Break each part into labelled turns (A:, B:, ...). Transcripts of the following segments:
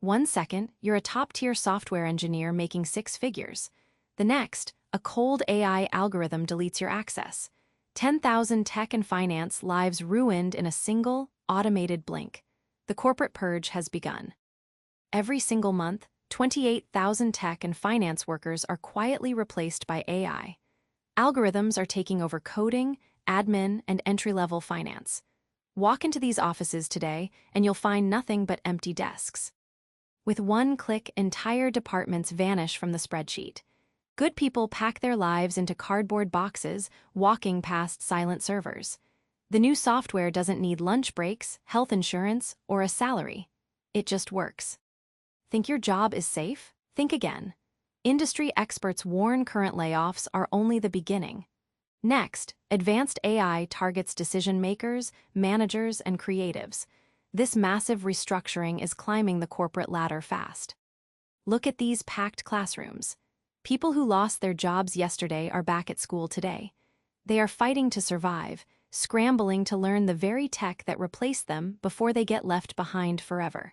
A: One second, you're a top-tier software engineer making six figures. The next, a cold AI algorithm deletes your access. 10,000 tech and finance lives ruined in a single, automated blink. The corporate purge has begun. Every single month, 28,000 tech and finance workers are quietly replaced by AI. Algorithms are taking over coding, admin, and entry-level finance. Walk into these offices today, and you'll find nothing but empty desks. With one click, entire departments vanish from the spreadsheet. Good people pack their lives into cardboard boxes, walking past silent servers. The new software doesn't need lunch breaks, health insurance, or a salary. It just works. Think your job is safe? Think again. Industry experts warn current layoffs are only the beginning. Next, advanced AI targets decision makers, managers, and creatives. This massive restructuring is climbing the corporate ladder fast. Look at these packed classrooms. People who lost their jobs yesterday are back at school today. They are fighting to survive, scrambling to learn the very tech that replaced them before they get left behind forever.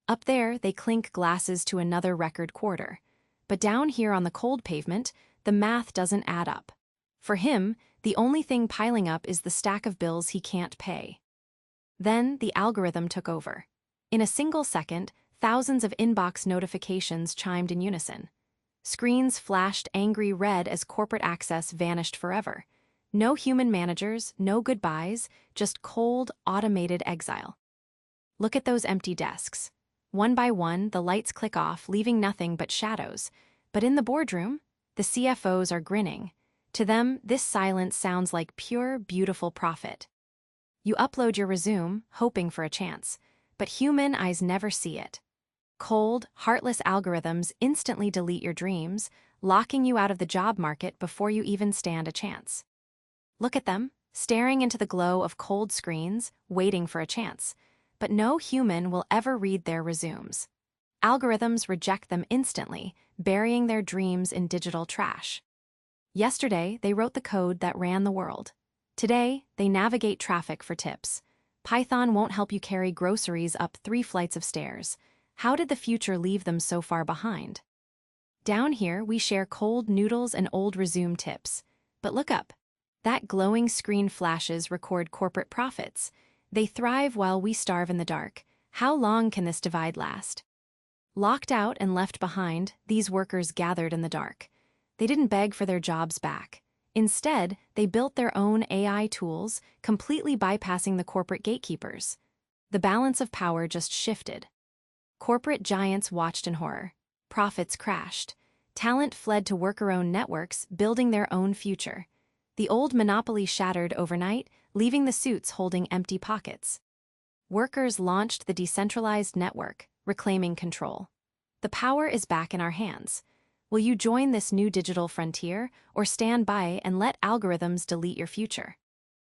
A: Up there, they clink glasses to another record quarter. But down here on the cold pavement, the math doesn't add up. For him, the only thing piling up is the stack of bills he can't pay. Then the algorithm took over. In a single second, thousands of inbox notifications chimed in unison. Screens flashed angry red as corporate access vanished forever. No human managers, no goodbyes, just cold, automated exile. Look at those empty desks. One by one, the lights click off, leaving nothing but shadows. But in the boardroom, the CFOs are grinning. To them, this silence sounds like pure, beautiful profit. You upload your resume, hoping for a chance, but human eyes never see it. Cold, heartless algorithms instantly delete your dreams, locking you out of the job market before you even stand a chance. Look at them, staring into the glow of cold screens, waiting for a chance. But no human will ever read their resumes. Algorithms reject them instantly, burying their dreams in digital trash. Yesterday, they wrote the code that ran the world. Today, they navigate traffic for tips. Python won't help you carry groceries up 3 flights of stairs. How did the future leave them so far behind? Down here, we share cold noodles and old resume tips. But look up. That glowing screen flashes record corporate profits. They thrive while we starve in the dark. How long can this divide last? Locked out and left behind, these workers gathered in the dark. They didn't beg for their jobs back. Instead, they built their own AI tools, completely bypassing the corporate gatekeepers. The balance of power just shifted. Corporate giants watched in horror. Profits crashed. Talent fled to worker-owned networks, building their own future. The old monopoly shattered overnight, leaving the suits holding empty pockets. Workers launched the decentralized network, reclaiming control. The power is back in our hands. Will you join this new digital frontier, or stand by and let algorithms delete your future?